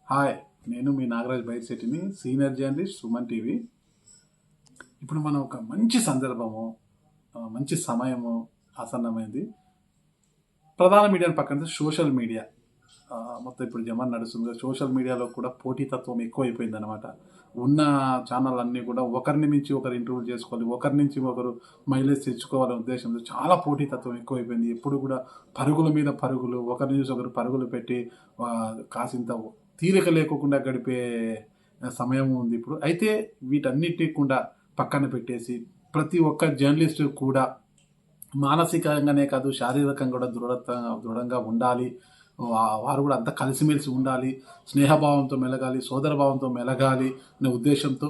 Hi, నేను మీ నాగరాజ్ బైర్శెట్టిని, సీనియర్ జర్నలిస్ట్, సుమన్ టీవీ. ఇప్పుడు మనం ఒక మంచి సందర్భము, మంచి సమయము ఆసన్నమైంది. ప్రధాన మీడియాని పక్కన సోషల్ మీడియా మొత్తం ఇప్పుడు జమాన్ నడుస్తుంది. సోషల్ మీడియాలో కూడా పోటీతత్వం ఎక్కువైపోయింది అనమాట. ఉన్న ఛానల్ అన్నీ కూడా ఒకరిని మించి ఒకరు ఇంటర్వ్యూ చేసుకోవాలి, ఒకరి నుంచి ఒకరు మైలేజ్ తెచ్చుకోవాలనే ఉద్దేశంతో చాలా పోటీతత్వం ఎక్కువైపోయింది. ఎప్పుడు కూడా పరుగుల మీద పరుగులు, ఒకరి నుంచి ఒకరు పరుగులు పెట్టి కాసింత తీరిక లేకుండా గడిపే సమయం ఉంది ఇప్పుడు. అయితే వీటన్నిటిని కూడా పక్కన పెట్టేసి ప్రతి ఒక్క జర్నలిస్టు కూడా మానసికంగానే కాదు, శారీరకంగా కూడా దృఢంగా ఉండాలి. వారు కూడా అంతా కలిసిమెలిసి ఉండాలి, స్నేహభావంతో మెలగాలి, సోదరభావంతో మెలగాలి అనే ఉద్దేశంతో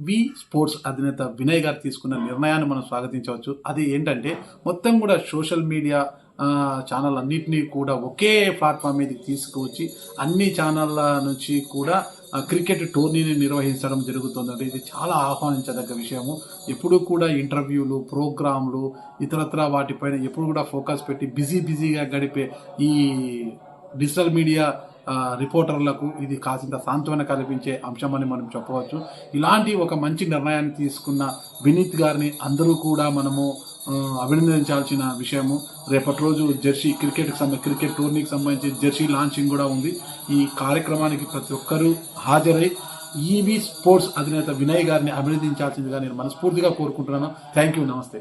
వి స్పోర్ట్స్ అధినేత వినయ్ గారు తీసుకున్న నిర్ణయాన్ని మనం స్వాగతించవచ్చు. అది ఏంటంటే మొత్తం కూడా సోషల్ మీడియా ఛానల్ అన్నింటినీ కూడా ఒకే ప్లాట్ఫామ్ మీద తీసుకువచ్చి అన్ని ఛానళ్ళ నుంచి కూడా క్రికెట్ టోర్నీని నిర్వహించడం జరుగుతుందండి. ఇది చాలా ఆహ్వానించదగ్గ విషయము. ఎప్పుడు కూడా ఇంటర్వ్యూలు, ప్రోగ్రాంలు, ఇతరత్ర వాటిపైన ఎప్పుడు కూడా ఫోకస్ పెట్టి బిజీగా గడిపే ఈ డిజిటల్ మీడియా రిపోర్టర్లకు ఇది కాసింత సాంత్వన కల్పించే అంశమని మనం చెప్పవచ్చు. ఇలాంటి ఒక మంచి నిర్ణయాన్ని తీసుకున్న వినీత్ గారిని అందరూ కూడా మనము అభినందించాల్సిన విషయము. రేపటి రోజు క్రికెట్ టోర్నీకి సంబంధించి జెర్సీ లాంచింగ్ కూడా ఉంది. ఈ కార్యక్రమానికి ప్రతి ఒక్కరూ హాజరై ఈవీ స్పోర్ట్స్ అధినేత వినయ్ గారిని అభినందించాల్సిందిగా నేను మనస్ఫూర్తిగా కోరుకుంటున్నాను. థ్యాంక్ యూ, నమస్తే.